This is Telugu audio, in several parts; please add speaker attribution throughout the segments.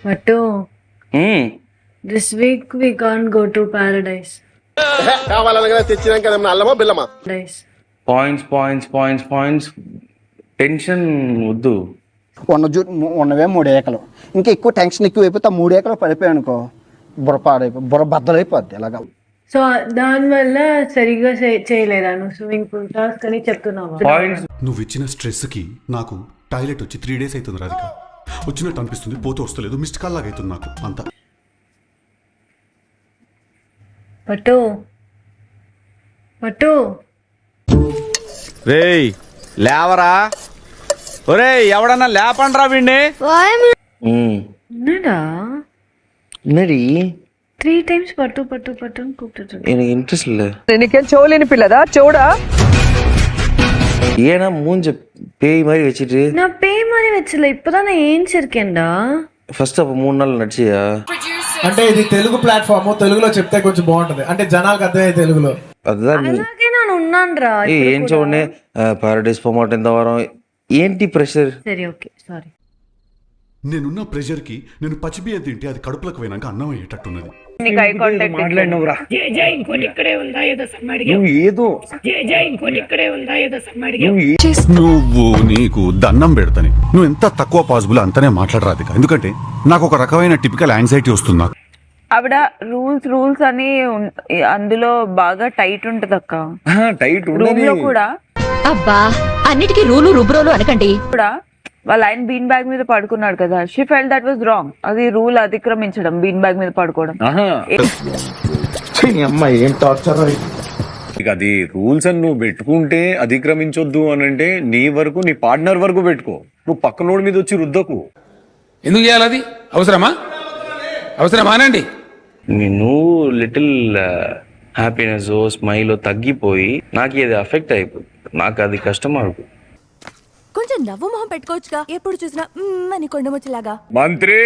Speaker 1: Mattu, this week we can't go to paradise.
Speaker 2: కావాలనగా తెచ్చినాక ఏమన్నా అల్లమా బిల్లమా?
Speaker 1: Paradise.
Speaker 3: పాయింట్స్ టెన్షన్ వద్దు.
Speaker 4: ఉన్నవే 3 ఏకలు, ఇంకా ఎక్కువ టెన్షన్ ఎక్కువ అయిపోతే 3 ఏకలు పడిపోయాయి అనుకో, బుర్ర బద్దలైపోద్ది అలాగా.
Speaker 1: సో దానివల్ల సరిగ్గా చేయలేదా నువ్వు స్విమ్మింగ్ పూల్ టాస్క్ అని చెప్తున్నావా?
Speaker 3: పాయింట్స్
Speaker 5: నువ్వు ఇచ్చిన స్ట్రెస్ కి నాకు టాయిలెట్ వచ్చి 3 days అవుతుంది రాధిక. వచ్చినట్టు అనిపిస్తుంది, పోతూ వస్తలేదు, మిస్డ్ కాల్ లాగా అవుతుంది నాకు అంతా.
Speaker 1: పట్టు
Speaker 6: రేయ్ లేవరా, ఒరేయ్ ఎవడన్నా లేపండ్రా వీడిని.
Speaker 1: ఉన్నాడా?
Speaker 3: మరి
Speaker 1: 3 times పట్టు అని కూర్చుంటాడు.
Speaker 3: எனக்கு ఇంట్రెస్ట్ లేదు.
Speaker 7: నీకేం చెవులేని పిల్లదా చెవుడా?
Speaker 3: ஏன்னா மூஞ்ச பேய் மாதிரி வச்சுட்டு
Speaker 1: நான் பேய் மாதிரி வச்சல, இப்பதான் நான் ஏஞ்சிருக்கேன்டா.
Speaker 3: ఫస్ట్ అప్పుడు 3 నెలలు నడిచియా.
Speaker 8: అంటే ఇది తెలుగు ప్లాట్ఫామ్, తెలుగులో చెప్తే కొంచెం బాగుంటది, అంటే జనాలకు అర్థమయ్యే తెలుగులో.
Speaker 3: அதுதான்
Speaker 1: అలాగే నేను ఉన్నానురా.
Speaker 3: ఏం చూడండి, పారడైస్ పోమాట ఎంత వారం ఏంటి ప్రెషర్.
Speaker 1: సరే ఓకే సారీ.
Speaker 5: నేనున్న ప్రెషర్ కి నేను పచ్చిబియ్యం తింటే అది కడుపులకు పోయినాక అన్నం అయ్యేటట్టున్నది.
Speaker 7: నీకు ఐ కాంటాక్ట్
Speaker 3: మాట్లాడినవురా.
Speaker 5: నువ్వు నీకు దండం పెడతాని, నువ్వు ఎంత తక్కువ పాసిబుల్ అంతనే మాట్లాడ రాధిక, ఎందుకంటే నాకు ఒక రకమైన టిపికల్ యాంగ్జైటీ వస్తుంది నాకు.
Speaker 7: ఆవిడ రూల్స్ అని అందులో బాగా టైట్ ఉంటది అక్క.
Speaker 3: టైట్
Speaker 7: రూమ్ లో కూడా
Speaker 9: అబ్బా అన్నిటికీ రూలు రుబ్రోలు అనకండి.
Speaker 7: వాళ్ళ ఆయన బీన్ బ్యాగ్ మీద పడుకున్నాడు కదా, she felt that was wrong. అది రూల్ అతిక్రమించడం, బీన్ బ్యాగ్ మీద పడుకోవడం.
Speaker 10: అది రూల్స్ అని నువ్వు పెట్టుకుంటే అతిక్రమించొద్దు అని అంటే నీ వరకు, నీ పార్ట్నర్ వరకు పెట్టుకో. నువ్వు పక్కనోడి మీద వచ్చి రుద్దకు.
Speaker 11: ఎందుకు చేయాలి? అది అవసరమానండి.
Speaker 3: నువ్వు లిటిల్ హ్యాపీనెస్ స్మైల్ తగ్గిపోయి నాకు ఇది అఫెక్ట్ అయిపోతుంది. నాకు అది కష్టం అవుతుంది.
Speaker 9: కొంచెం నవ్వు మొహం పెట్టుకోవచ్చుగా, ఎప్పుడు చూసినా అని కొండముచ్చలాగా.
Speaker 10: మంత్రి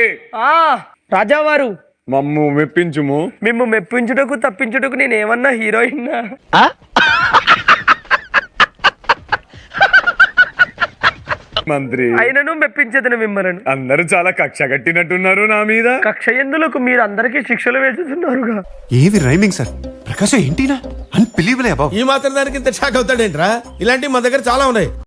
Speaker 7: రాజావారు
Speaker 10: మమ్ము మెప్పించుము.
Speaker 7: మేము మెప్పించుటకు తప్పించుటకు నేను ఏమన్నా హీరోయిన్?
Speaker 10: మంత్రి
Speaker 7: అయినను మెప్పించేదని మిమ్మల్ని.
Speaker 10: అందరూ చాలా కక్ష కట్టినట్టున్నారు నా మీద.
Speaker 7: కక్ష ఎందులకు? మీరు అందరికీ శిక్షలు వేస్తున్నారుగా.
Speaker 5: ఏది రైమింగ్ సార్, ప్రకాశం ఏంటినా అన్బిలీవబుల్ అబౌ.
Speaker 8: ఈ మాత్రం దానికి ఇంత షాక్ అవుతాడేంట్రా? ఇలాంటివి మా దగ్గర చాలా ఉన్నాయి.